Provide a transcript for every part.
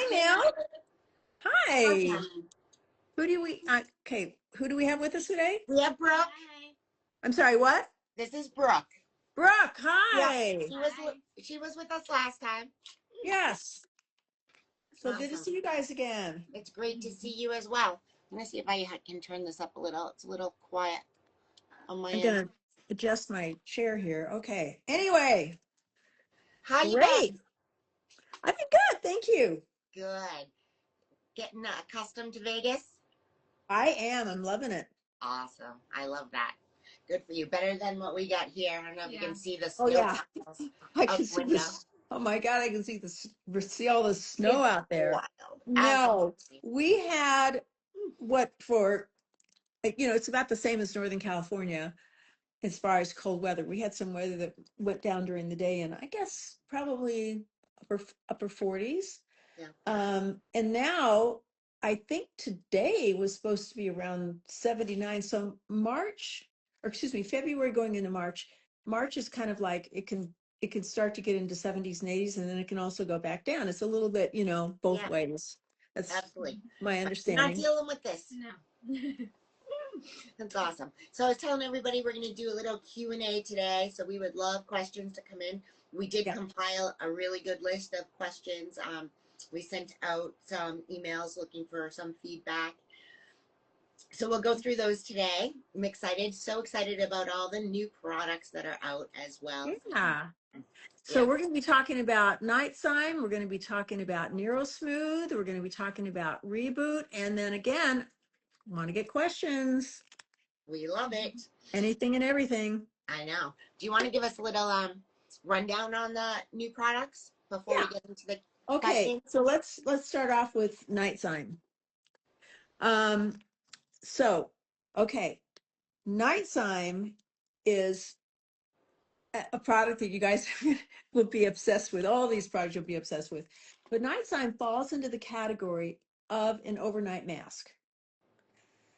Mel. Hi. Awesome. Who do we have with us today? We have Brooke. I'm sorry, what? This is Brooke. Brooke, Yeah, hi. she was with us last time. Yes. So good to Awesome. see you guys again. It's great to see you as well. I'm gonna see if I can turn this up a little. It's a little quiet on my I'm end. gonna adjust my chair here. Okay. Anyway, How you great. been? I've been good, thank you. Good. Getting accustomed to Vegas? I am. I'm loving it. Awesome. I love that. Good for you. Better than what we got here. I don't know if you can see the Oh snow yeah. piles I out can the see window. this. Oh my God, I can see all the snow It's out there. wild. No, Absolutely. we had what for, it's about the same as Northern California as far as cold weather. We had some weather that went down during the day, and I guess probably upper 40s. Yeah. And now I think today was supposed to be around 79. So February going into March. March is kind of like it can start to get into 70s and 80s, and then it can also go back down. It's a little bit, both Yeah. ways. That's Absolutely. my You're not understanding. dealing with this. No. That's awesome. So I was telling everybody we're going to do a little Q&A today. So we would love questions to come in. We did Yeah. compile a really good list of questions. We sent out some emails looking for some feedback. So we'll go through those today. I'm excited, so excited about all the new products that are out as well. Yeah. So Yeah, we're going to be talking about Night Zyme. We're going to be talking about NeuroSmooth. We're going to be talking about Reboot. And then again, want to get questions, we love it. anything and everything. I know. Do you want to give us a little rundown on the new products before we Yeah. get into the Okay. questions? So let's start off with Night Zyme. Um, so, okay. Night Zyme is a product that you guys will be obsessed with. All these products you'll be obsessed with. But Night Zyme falls into the category of an overnight mask,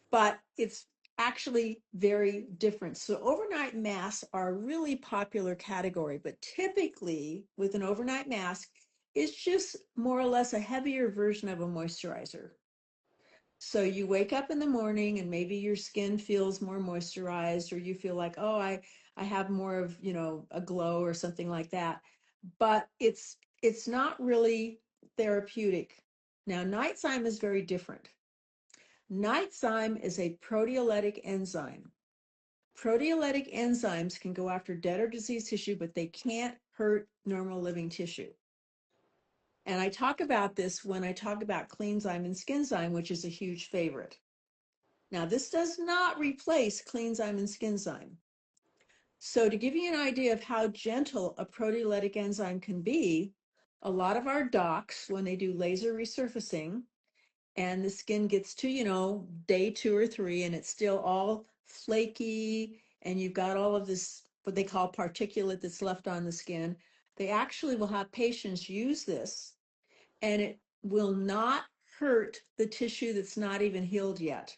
but it's actually very different. So overnight masks are a really popular category, but typically with an overnight mask, it's just more or less a heavier version of a moisturizer. So you wake up in the morning and maybe your skin feels more moisturized, or you feel like, oh, I have more of, a glow or something like that. But it's not really therapeutic. Now, Night Zyme is very different. Night Zyme is a proteolytic enzyme. Proteolytic enzymes can go after dead or diseased tissue, but they can't hurt normal living tissue. And I talk about this when I talk about Clean Zyme and Skin Zyme, which is a huge favorite. Now, this does not replace Clean Zyme and Skin Zyme. So to give you an idea of how gentle a proteolytic enzyme can be, a lot of our docs, when they do laser resurfacing and the skin gets to, day 2 or 3, and it's still all flaky, and you've got all of this, what they call particulate that's left on the skin, they actually will have patients use this, and it will not hurt the tissue that's not even healed yet.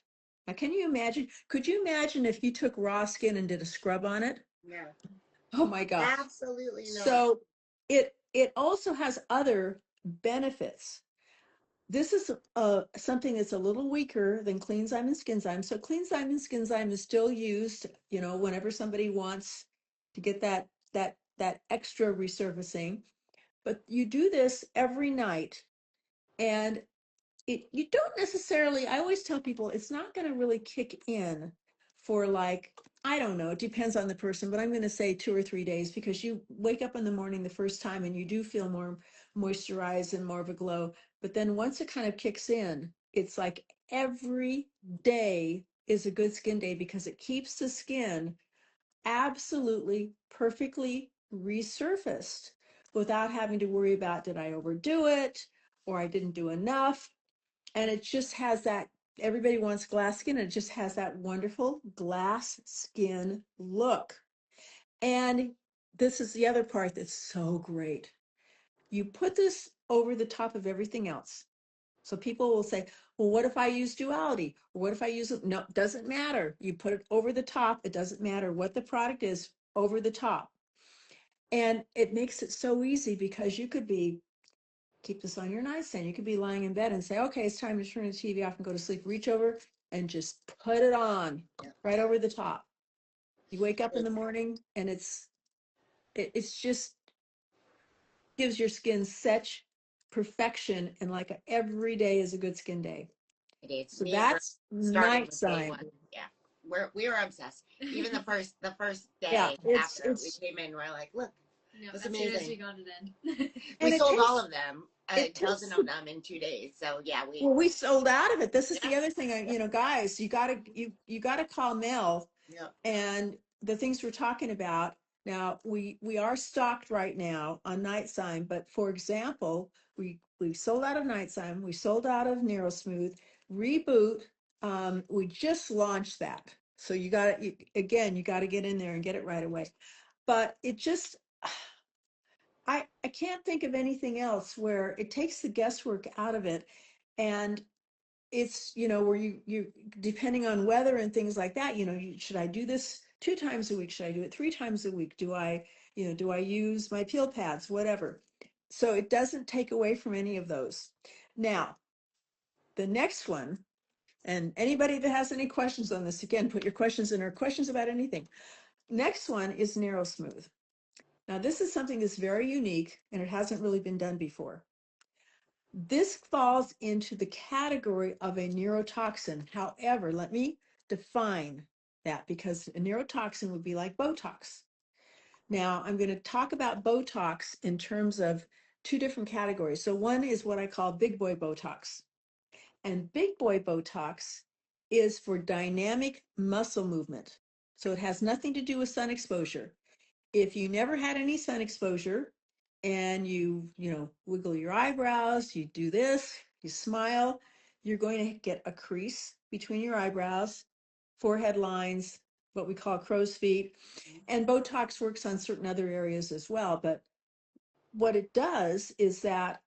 Now, could you imagine if you took raw skin and did a scrub on it? No, Oh my God. absolutely not. So it also has other benefits. This is something that's a little weaker than Clean Zyme and Skin Zyme. So Clean Zyme and Skin Zyme is still used, whenever somebody wants to get that extra resurfacing. But you do this every night, and you don't necessarily, I always tell people it's not going to really kick in for, like, I don't know, it depends on the person, but I'm going to say 2 or 3 days, because you wake up in the morning the first time and you do feel more moisturized and more of a glow. But then once it kind of kicks in, it's like every day is a good skin day, because it keeps the skin absolutely perfectly resurfaced without having to worry about, did I overdo it, or I didn't do enough. And it just has that, everybody wants glass skin, and it just has that wonderful glass skin look. And this is the other part that's so great. You put this over the top of everything else. So people will say, well, what if I use Duality? Or what if I use it? No, it doesn't matter. You put it over the top. It doesn't matter what the product is, over the top. And it makes it so easy, because you could be keep this on your nightstand. You could be lying in bed and say, okay, it's time to turn the TV off and go to sleep. Reach over and just put it on right over the top. You wake up in the morning and it's just gives your skin such perfection, and like every day is a good skin day. It is. So Me and Brooke that's started Night with day Zyme. one. Yeah. We were obsessed. Even the first Yeah, day after we came in, we're like, look, No, that's as soon as we amazing. got it in. We and it sold all tastes of them, a it dozen tastes of them in 2 days. So yeah, well, we sold out of it. This is the yeah, other thing. Guys, you gotta call Mel. yeah. And the things we're talking about now, we are stocked right now on Night Zyme, but for example, we sold out of Night Zyme, we sold out of NeuroSmooth, Reboot. We just launched that, so you got to again, you got to get in there and get it right away. But it just, I can't think of anything else where it takes the guesswork out of it, and it's where you depending on weather and things like that, should I do this 2 times a week, should I do it 3 times a week, do I use my peel pads, whatever. So it doesn't take away from any of those. Now the next one, and anybody that has any questions on this, again, put your questions in, or questions about anything. Next one is NeuroSmooth. Now this is something that's very unique and it hasn't really been done before. This falls into the category of a neurotoxin. However, let me define that, because a neurotoxin would be like Botox. Now, I'm going to talk about Botox in terms of 2 different categories. So one is what I call big boy Botox. And big boy Botox is for dynamic muscle movement. So it has nothing to do with sun exposure. If you never had any sun exposure and you wiggle your eyebrows, you do this, you smile, you're going to get a crease between your eyebrows, forehead lines, what we call crow's feet. And Botox works on certain other areas as well. But what it does is that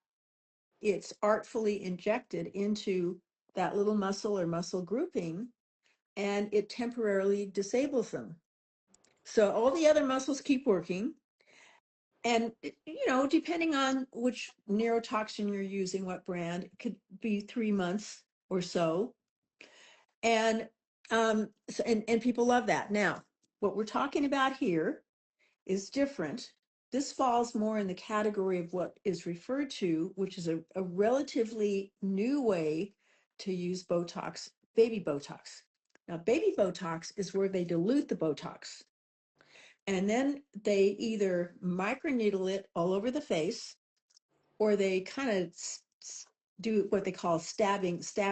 it's artfully injected into that little muscle or muscle grouping, and it temporarily disables them. So all the other muscles keep working. And, depending on which neurotoxin you're using, what brand, it could be 3 months or so. And, and people love that. Now, what we're talking about here is different. This falls more in the category of what is referred to, which is a relatively new way to use Botox, baby Botox. Now, baby Botox is where they dilute the Botox, and then they either microneedle it all over the face, or they kind of do what they call stab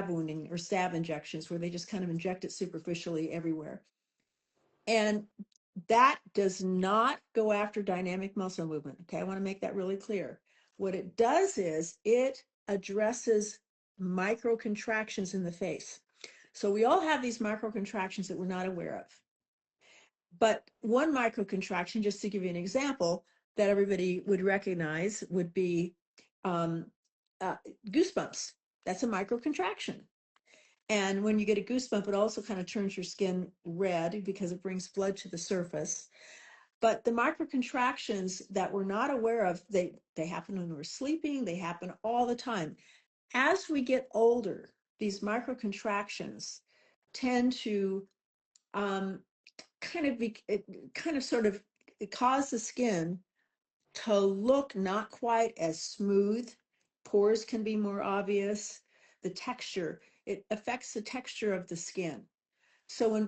wounding or stab injections, where they just kind of inject it superficially everywhere. And that does not go after dynamic muscle movement. Okay, I want to make that really clear. What it does is it addresses micro contractions in the face. So we all have these micro contractions that we're not aware of. But one micro contraction, just to give you an example that everybody would recognize, would be um, uh, goosebumps. That's a micro contraction. And when you get a goosebump, it also kind of turns your skin red because it brings blood to the surface. But the micro contractions that we're not aware of, they happen when we're sleeping, they happen all the time. As we get older, these micro contractions tend to um, sort of cause the skin to look not quite as smooth. Pores can be more obvious. The texture, it affects the texture of the skin. So when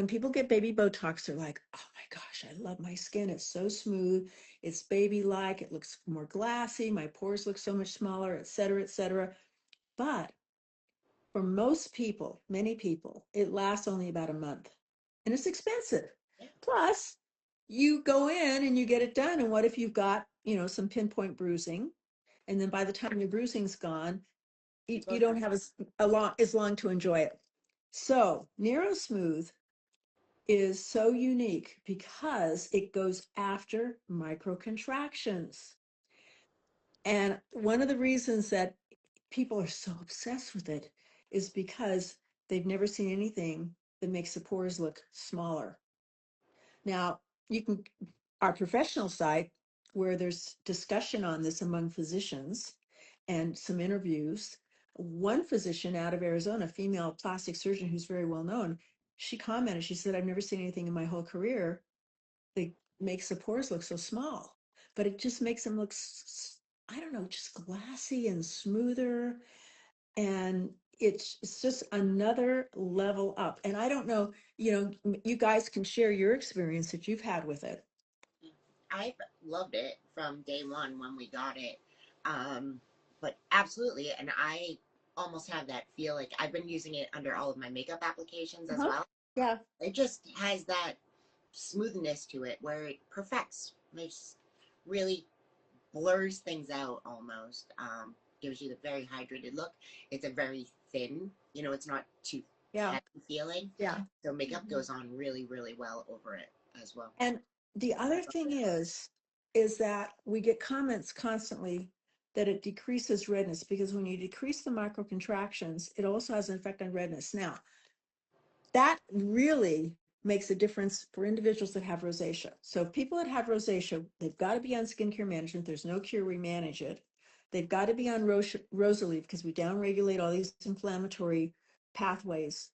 people get baby Botox, they're like, oh my gosh, I love my skin. It's so smooth. It's baby-like. It looks more glassy. My pores look so much smaller, et cetera, et cetera. But for most people, many people, it lasts only about a month, and it's expensive. Yeah. Plus, you go in and you get it done, and what if you've got, some pinpoint bruising, and then by the time your bruising's gone, you don't have as long to enjoy it. So NeuroSmooth is so unique because it goes after micro contractions. And one of the reasons that people are so obsessed with it is because they've never seen anything that makes the pores look smaller. Now, you can, our professional site, where there's discussion on this among physicians, and some interviews. One physician out of Arizona, female plastic surgeon who's very well known, she commented, she said, I've never seen anything in my whole career that makes the pores look so small, but it just makes them look, I don't know, just glassy and smoother. And it's just another level up. And I don't know, you guys can share your experience that you've had with it. I've loved it from day one when we got it. But absolutely, and I almost have that feel like I've been using it under all of my makeup applications as Uh-huh. well. Yeah. It just has that smoothness to it where it perfects, makes really blurs things out almost. Gives you the very hydrated look. It's a very thin, it's not too Yeah. heavy feeling. Yeah. So makeup goes on really, really well over it as well. And the other thing is that we get comments constantly that it decreases redness, because when you decrease the microcontractions, it also has an effect on redness. Now, that really makes a difference for individuals that have rosacea. So people that have rosacea, they've got to be on skincare management. There's no cure, we manage it. They've got to be on Rosalieve because we downregulate all these inflammatory pathways.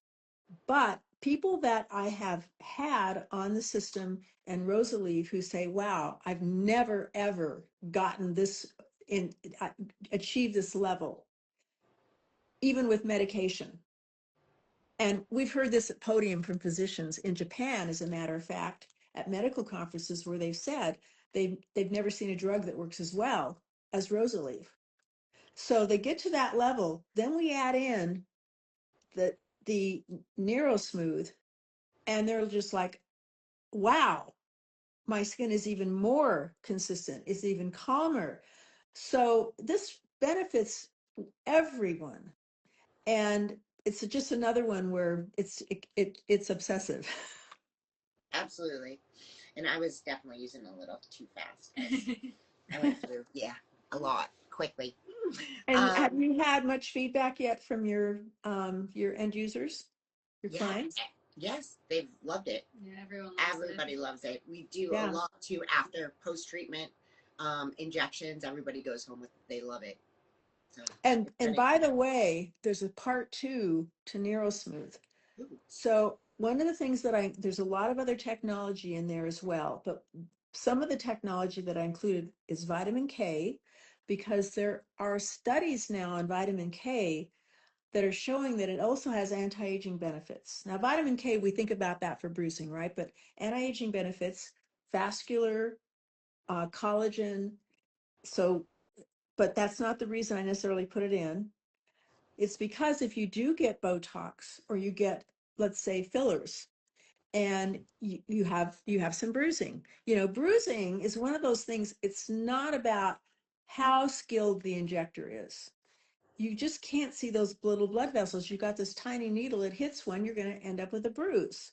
But people that I have had on the system and Rosalieve who say, wow, I've never, ever gotten this achieved this level, even with medication. And we've heard this at podium from physicians in Japan, as a matter of fact, at medical conferences where they've said they've never seen a drug that works as well as Rosalieve. So they get to that level. Then we add in the NeuroSmooth, and they're just like, wow, my skin is even more consistent, it's even calmer. So this benefits everyone. And it's just another one where it's obsessive. Absolutely. And I was definitely using a little too fast. I went through, a lot quickly. And have you had much feedback yet from your end users, your clients? Yes, they've loved it. Yeah, Everybody loves it. We do a Yeah. lot too after post treatment injections. Everybody goes home with it. They love it. So, And by the way, there's a part 2 to NeuroSmooth. ooh, So one of the things that there's a lot of other technology in there as well, but some of the technology that I included is vitamin K, because there are studies now on vitamin K that are showing that it also has anti-aging benefits. Now, vitamin K, we think about that for bruising, right? But anti-aging benefits, vascular, collagen. So, but that's not the reason I necessarily put it in. It's because if you do get Botox or you get, let's say, fillers, and you have some bruising. Bruising is one of those things. It's not about how skilled the injector is. You just can't see those little blood vessels. You got this tiny needle, it hits one, you're going to end up with a bruise.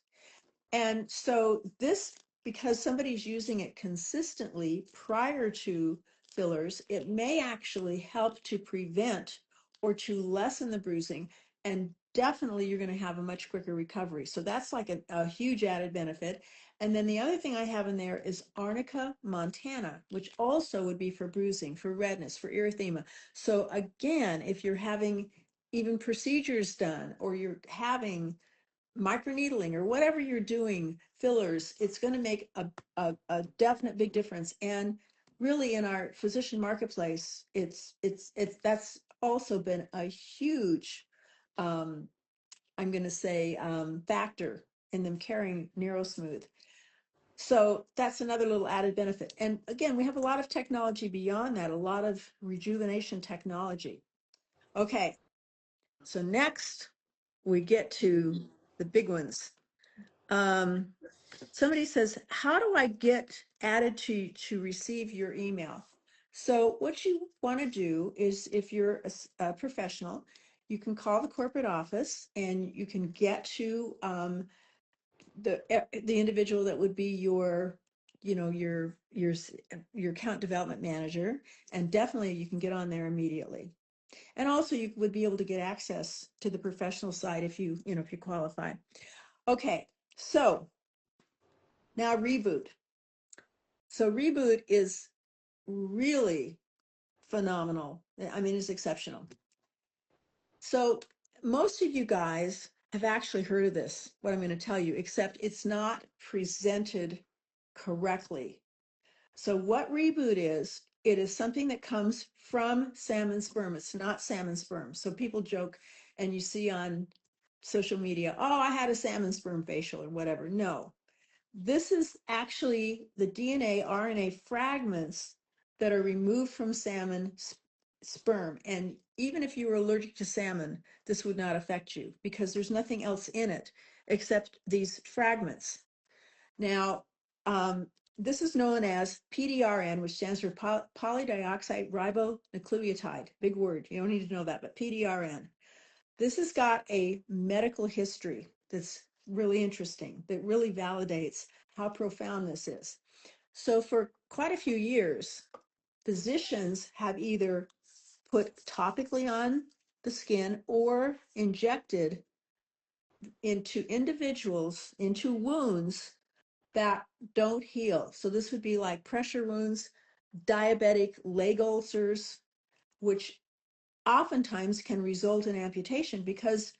And so this, because somebody's using it consistently prior to fillers, it may actually help to prevent or to lessen the bruising. And definitely you're going to have a much quicker recovery. So that's like a huge added benefit. And then the other thing I have in there is Arnica montana, which also would be for bruising, for redness, for erythema. So again, if you're having even procedures done, or you're having microneedling or whatever you're doing, fillers, it's going to make a definite big difference. And really in our physician marketplace, it's that's also been a huge, I'm going to say, factor in them carrying NeuroSmooth. So that's another little added benefit. And again, we have a lot of technology beyond that, a lot of rejuvenation technology. Okay, so next we get to the big ones. Somebody says, how do I get added to receive your email? So what you want to do is, if you're a professional, you can call the corporate office and you can get to the individual that would be your, your account development manager, and definitely you can get on there immediately. And also you would be able to get access to the professional side if if you qualify. Okay, so now Reboot. So Reboot is really phenomenal. I mean, it's exceptional. So most of you guys have actually heard of this, what I'm going to tell you, except it's not presented correctly. So what Reboot is, it is something that comes from salmon sperm. It's not salmon sperm. So people joke and you see on social media, oh, I had a salmon sperm facial or whatever. No, this is actually the DNA, RNA fragments that are removed from salmon sperm. And even if you were allergic to salmon, this would not affect you because there's nothing else in it except these fragments. Now, this is known as PDRN, which stands for polydioxide ribonucleotide. Big word. You don't need to know that, but PDRN. This has got a medical history that's really interesting, that really validates how profound this is. So for quite a few years, physicians have either put topically on the skin or injected into individuals, into wounds that don't heal. So this would be like pressure wounds, diabetic leg ulcers, which oftentimes can result in amputation because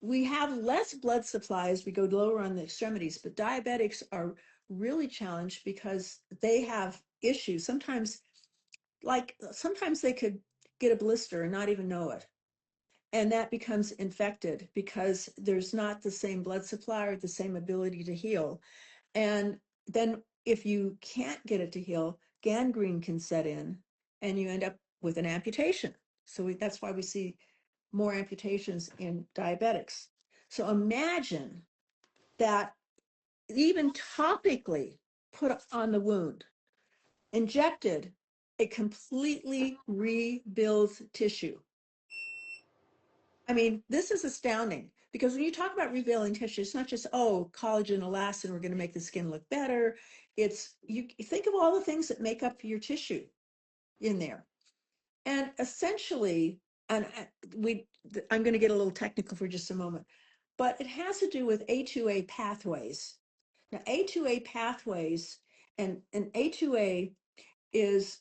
we have less blood supply as we go lower on the extremities, but diabetics are really challenged because they have issues. Sometimes they could get a blister and not even know it. And that becomes infected because there's not the same blood supply or the same ability to heal. And then if you can't get it to heal, gangrene can set in and you end up with an amputation. So that's why we see more amputations in diabetics. So imagine that even topically put on the wound, injected, it completely rebuilds tissue. I mean, this is astounding because when you talk about rebuilding tissue, it's not just, oh, collagen, elastin, we're going to make the skin look better. It's, you think of all the things that make up your tissue in there. And essentially, and I'm going to get a little technical for just a moment, but it has to do with A2A pathways. Now, A2A pathways and A2A is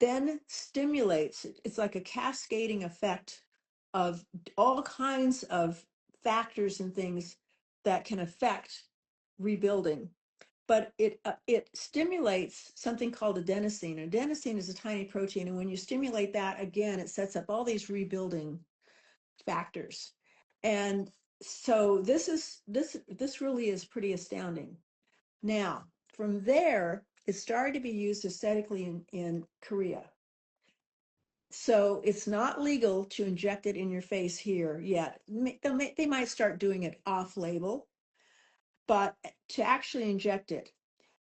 then stimulates, it's like a cascading effect of all kinds of factors and things that can affect rebuilding. But it stimulates something called adenosine. Adenosine is a tiny protein, and when you stimulate that again, it sets up all these rebuilding factors. And so this really is pretty astounding. Now, from there, it started to be used aesthetically in Korea. So it's not legal to inject it in your face here yet. They might start doing it off label, but to actually inject it.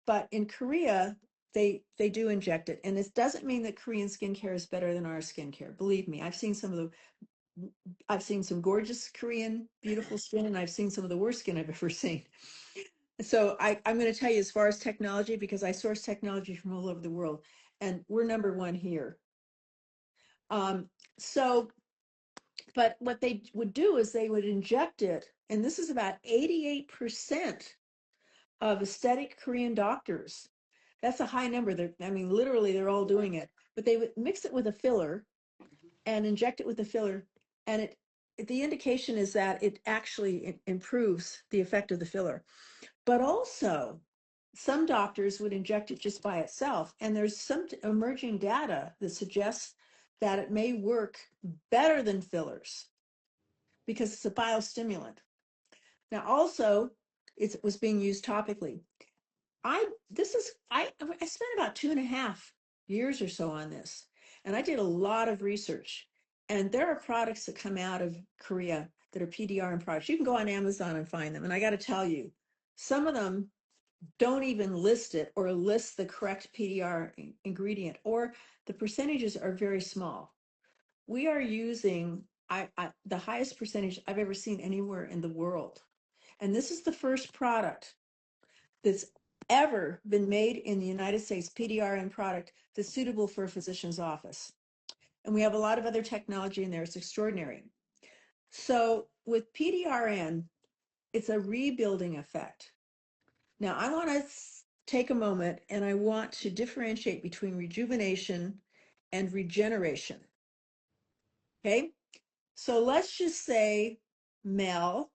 But in Korea, they do inject it. And this doesn't mean that Korean skincare is better than our skincare. Believe me, I've seen some gorgeous Korean, beautiful skin, and I've seen some of the worst skin I've ever seen. So I'm going to tell you as far as technology, because I source technology from all over the world, and we're number one here. So, but what they would do is they would inject it, and this is about 88% of aesthetic Korean doctors. That's a high number. I mean, literally, they're all doing it. But they would mix it with a filler and inject it with a filler, and the indication is that it actually improves the effect of the filler. But also, some doctors would inject it just by itself. And there's some emerging data that suggests that it may work better than fillers because it's a biostimulant. Now, also, it was being used topically. I spent about 2.5 years or so on this, and I did a lot of research. And there are products that come out of Korea that are PDRN products. You can go on Amazon and find them. And I got to tell you, some of them don't even list it or list the correct PDR ingredient, or the percentages are very small. We are using the highest percentage I've ever seen anywhere in the world. And this is the first product that's ever been made in the United States, PDRN product, that's suitable for a physician's office. And we have a lot of other technology in there. It's extraordinary. So with PDRN, it's a rebuilding effect. Now, I want to take a moment and I want to differentiate between rejuvenation and regeneration. Okay, so let's just say Mel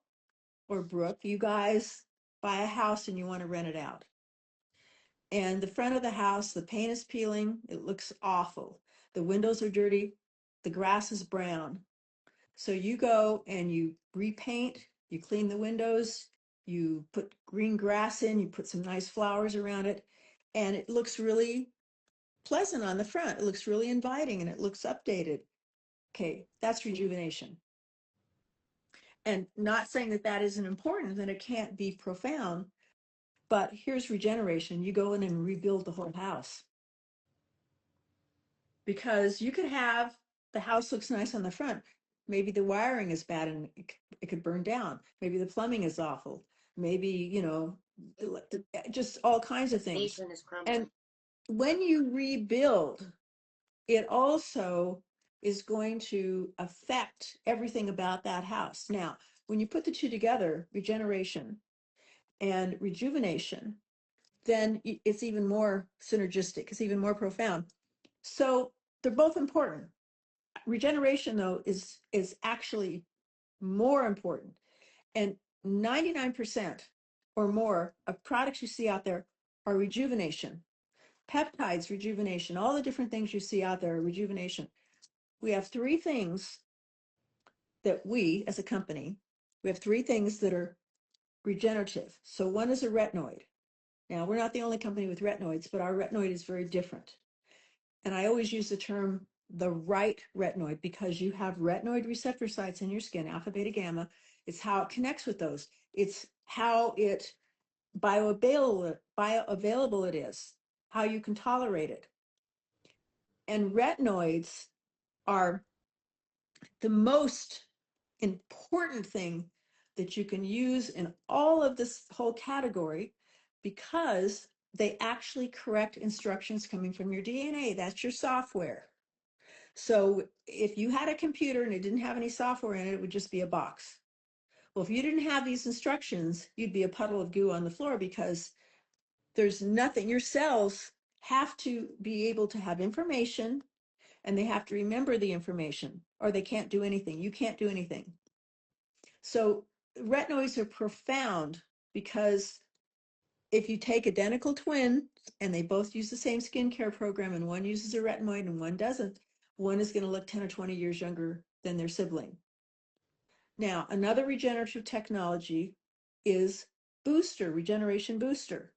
or Brooke, you guys buy a house and you want to rent it out. And the front of the house, the paint is peeling, it looks awful. The windows are dirty, the grass is brown. So you go and you repaint, you clean the windows, you put green grass in, you put some nice flowers around it, and it looks really pleasant on the front. It looks really inviting and it looks updated. Okay, that's rejuvenation. And not saying that that isn't important, that it can't be profound, but here's regeneration. You go in and rebuild the whole house. Because you could have the house looks nice on the front. Maybe the wiring is bad and it could burn down. Maybe the plumbing is awful. Maybe, you know, just all kinds of things. Is crumbling. And when you rebuild, it also is going to affect everything about that house. Now, when you put the two together, regeneration and rejuvenation, then it's even more synergistic, it's even more profound. So they're both important. Regeneration, though, is actually more important. And 99% or more of products you see out there are rejuvenation. Peptides, rejuvenation, all the different things you see out there are rejuvenation. We have three things that we, as a company, we have three things that are regenerative. So one is a retinoid. Now, we're not the only company with retinoids, but our retinoid is very different. And I always use the term the right retinoid because you have retinoid receptor sites in your skin, alpha, beta, gamma. It's how it connects with those. It's how it bioavailable it is, how you can tolerate it. And retinoids are the most important thing that you can use in all of this whole category because they actually correct instructions coming from your DNA. That's your software. So if you had a computer and it didn't have any software in it, it would just be a box. Well, if you didn't have these instructions, you'd be a puddle of goo on the floor because there's nothing. Your cells have to be able to have information and they have to remember the information or they can't do anything. You can't do anything. So retinoids are profound because if you take identical twins and they both use the same skincare program and one uses a retinoid and one doesn't, one is going to look 10 or 20 years younger than their sibling. Now, another regenerative technology is regeneration booster.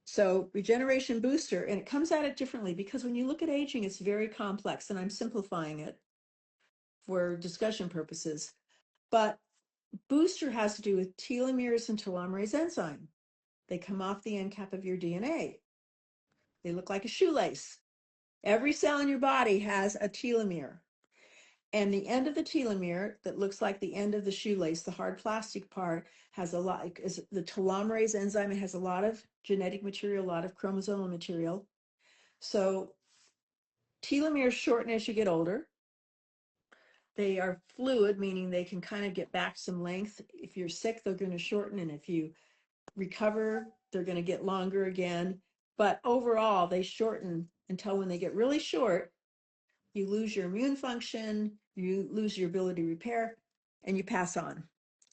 So regeneration booster, and it comes at it differently because when you look at aging, it's very complex, and I'm simplifying it for discussion purposes. But booster has to do with telomeres and telomerase enzyme. They come off the end cap of your DNA. They look like a shoelace. Every cell in your body has a telomere. And the end of the telomere that looks like the end of the shoelace, the hard plastic part, has a lot, is the telomerase enzyme. It has a lot of genetic material, a lot of chromosomal material. So telomeres shorten as you get older. They are fluid, meaning they can kind of get back some length. If you're sick, they're going to shorten. And if you recover, they're going to get longer again. But overall, they shorten until when they get really short, you lose your immune function, you lose your ability to repair, and you pass on.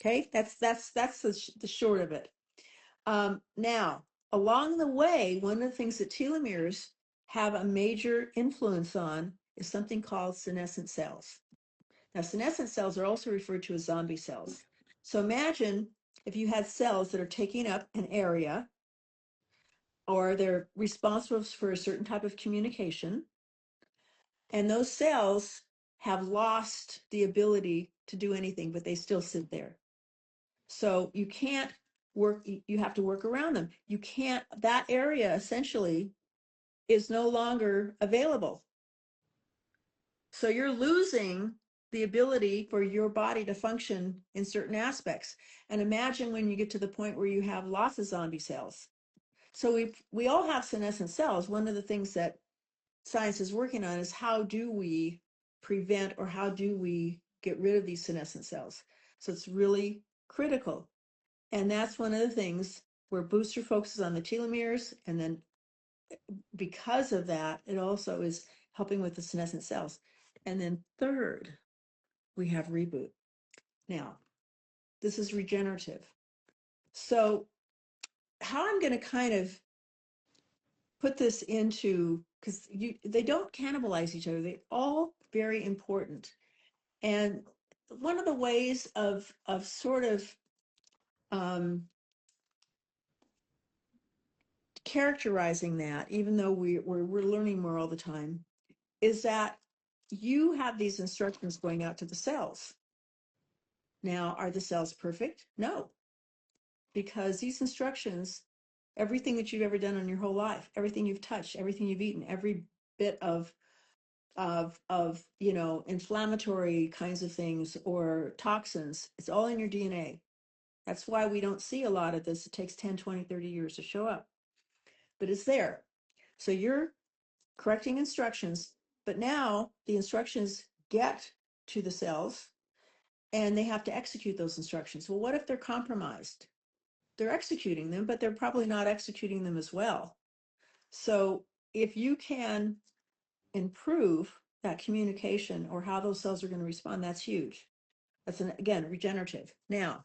Okay, that's the short of it. Now, along the way, one of the things that telomeres have a major influence on is something called senescent cells. Now, senescent cells are also referred to as zombie cells. So imagine if you had cells that are taking up an area or they're responsible for a certain type of communication, and those cells have lost the ability to do anything, but they still sit there. So you can't work, you have to work around them. You can't, that area essentially is no longer available. So you're losing the ability for your body to function in certain aspects. And imagine when you get to the point where you have lots of zombie cells. So we all have senescent cells. One of the things that science is working on is how do we prevent or how do we get rid of these senescent cells? So it's really critical. And that's one of the things where booster focuses on the telomeres and then because of that, it also is helping with the senescent cells. And then third, we have Reboot. Now, this is regenerative. So how I'm going to kind of put this into, because they don't cannibalize each other. They're all very important. And one of the ways of sort of characterizing that, even though we're learning more all the time, is that you have these instructions going out to the cells. Now, are the cells perfect? No, because these instructions, everything that you've ever done in your whole life, everything you've touched, everything you've eaten, every bit of inflammatory kinds of things or toxins, it's all in your DNA. That's why we don't see a lot of this. It takes 10, 20, 30 years to show up, but it's there. So you're correcting instructions, but now the instructions get to the cells and they have to execute those instructions. Well, what if they're compromised? They're executing them, but they're probably not executing them as well. So if you can improve that communication or how those cells are going to respond, that's huge. That's again, regenerative. Now,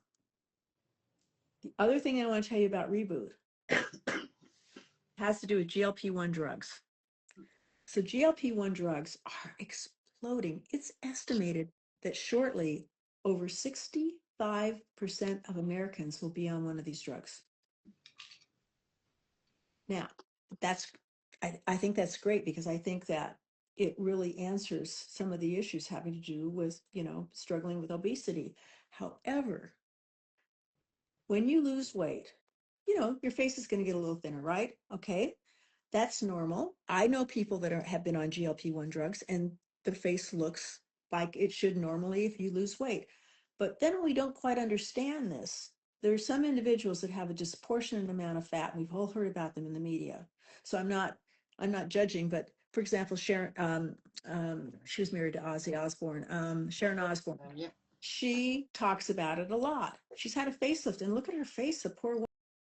the other thing I want to tell you about Reboot has to do with GLP-1 drugs. So GLP-1 drugs are exploding. It's estimated that shortly over 65% of Americans will be on one of these drugs. Now, I think that's great because I think that it really answers some of the issues having to do with, struggling with obesity. However, when you lose weight, your face is going to get a little thinner, right? Okay. That's normal. I know people that have been on GLP-1 drugs and their face looks like it should normally if you lose weight. But then we don't quite understand this. There are some individuals that have a disproportionate amount of fat, and we've all heard about them in the media. So I'm not judging, but for example, Sharon, she was married to Ozzy Osbourne, Sharon Osbourne. Yeah. She talks about it a lot. She's had a facelift, and look at her face, the poor